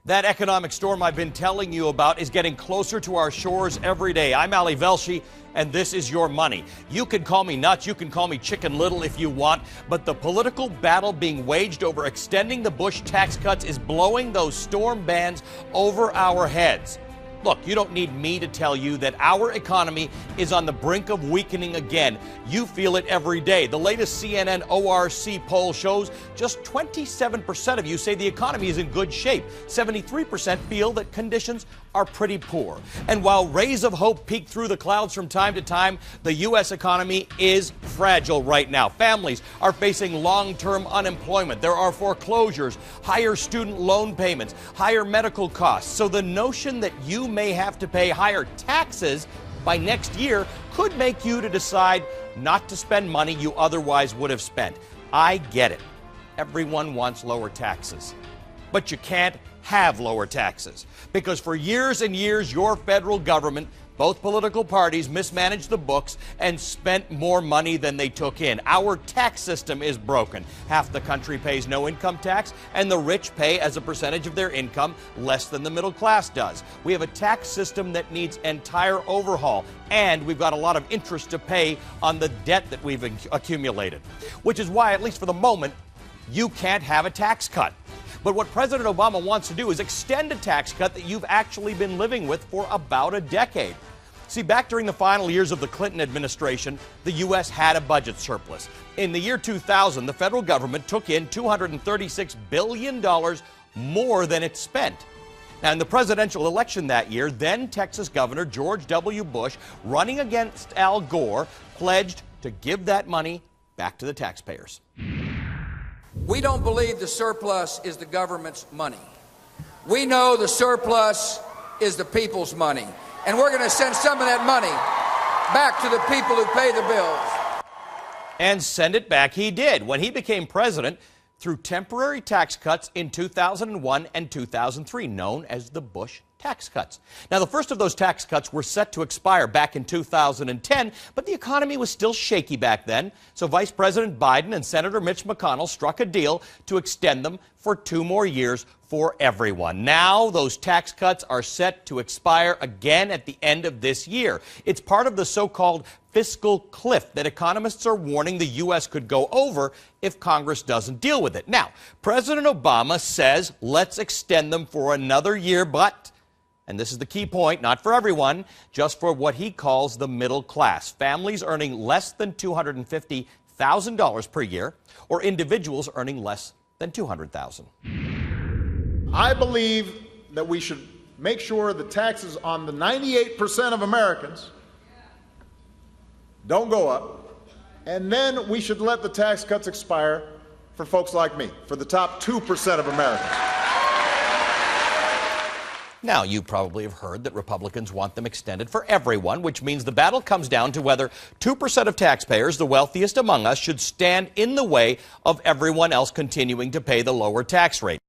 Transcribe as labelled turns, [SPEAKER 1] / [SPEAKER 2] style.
[SPEAKER 1] That economic storm I've been telling you about is getting closer to our shores every day. I'm Ali Velshi, and this is Your Money. You can call me nuts, you can call me Chicken Little if you want, but the political battle being waged over extending the Bush tax cuts is blowing those storm bands over our heads. Look, you don't need me to tell you that our economy is on the brink of weakening again. You feel it every day. The latest CNN ORC poll shows just 27% of you say the economy is in good shape. 73% feel that conditions are pretty poor. And while rays of hope peek through the clouds from time to time, the U.S. economy is fragile right now. Families are facing long-term unemployment. There are foreclosures, higher student loan payments, higher medical costs. So the notion that you may have to pay higher taxes by next year could make you to decide not to spend money you otherwise would have spent. I get it. Everyone wants lower taxes. But you can't have lower taxes because for years and years, your federal government, both political parties, mismanaged the books and spent more money than they took in. Our tax system is broken. Half the country pays no income tax, and the rich pay as a percentage of their income less than the middle class does. We have a tax system that needs entire overhaul, and we've got a lot of interest to pay on the debt that we've accumulated, which is why, at least for the moment, you can't have a tax cut. But what President Obama wants to do is extend a tax cut that you've actually been living with for about a decade. See, back during the final years of the Clinton administration, the U.S. had a budget surplus. In the year 2000, the federal government took in $236 billion more than it spent. Now, in the presidential election that year, then Texas Governor George W. Bush, running against Al Gore, pledged to give that money back to the taxpayers.
[SPEAKER 2] We don't believe the surplus is the government's money. We know the surplus is the people's money. And we're going to send some of that money back to the people who pay the bills.
[SPEAKER 1] And send it back he did when he became president through temporary tax cuts in 2001 and 2003, known as the Bush tax cuts. Now, the first of those tax cuts were set to expire back in 2010, but the economy was still shaky back then. So Vice President Biden and Senator Mitch McConnell struck a deal to extend them for 2 more years for everyone. Now, those tax cuts are set to expire again at the end of this year. It's part of the so-called fiscal cliff that economists are warning the U.S. could go over if Congress doesn't deal with it. Now, President Obama says, let's extend them for another year, but, and this is the key point, not for everyone, just for what he calls the middle class. Families earning less than $250,000 per year, or individuals earning less than $200,000.
[SPEAKER 3] I believe that we should make sure the taxes on the 98% of Americans don't go up, and then we should let the tax cuts expire for folks like me, for the top 2% of Americans.
[SPEAKER 1] Now, you probably have heard that Republicans want them extended for everyone, which means the battle comes down to whether 2% of taxpayers, the wealthiest among us, should stand in the way of everyone else continuing to pay the lower tax rate.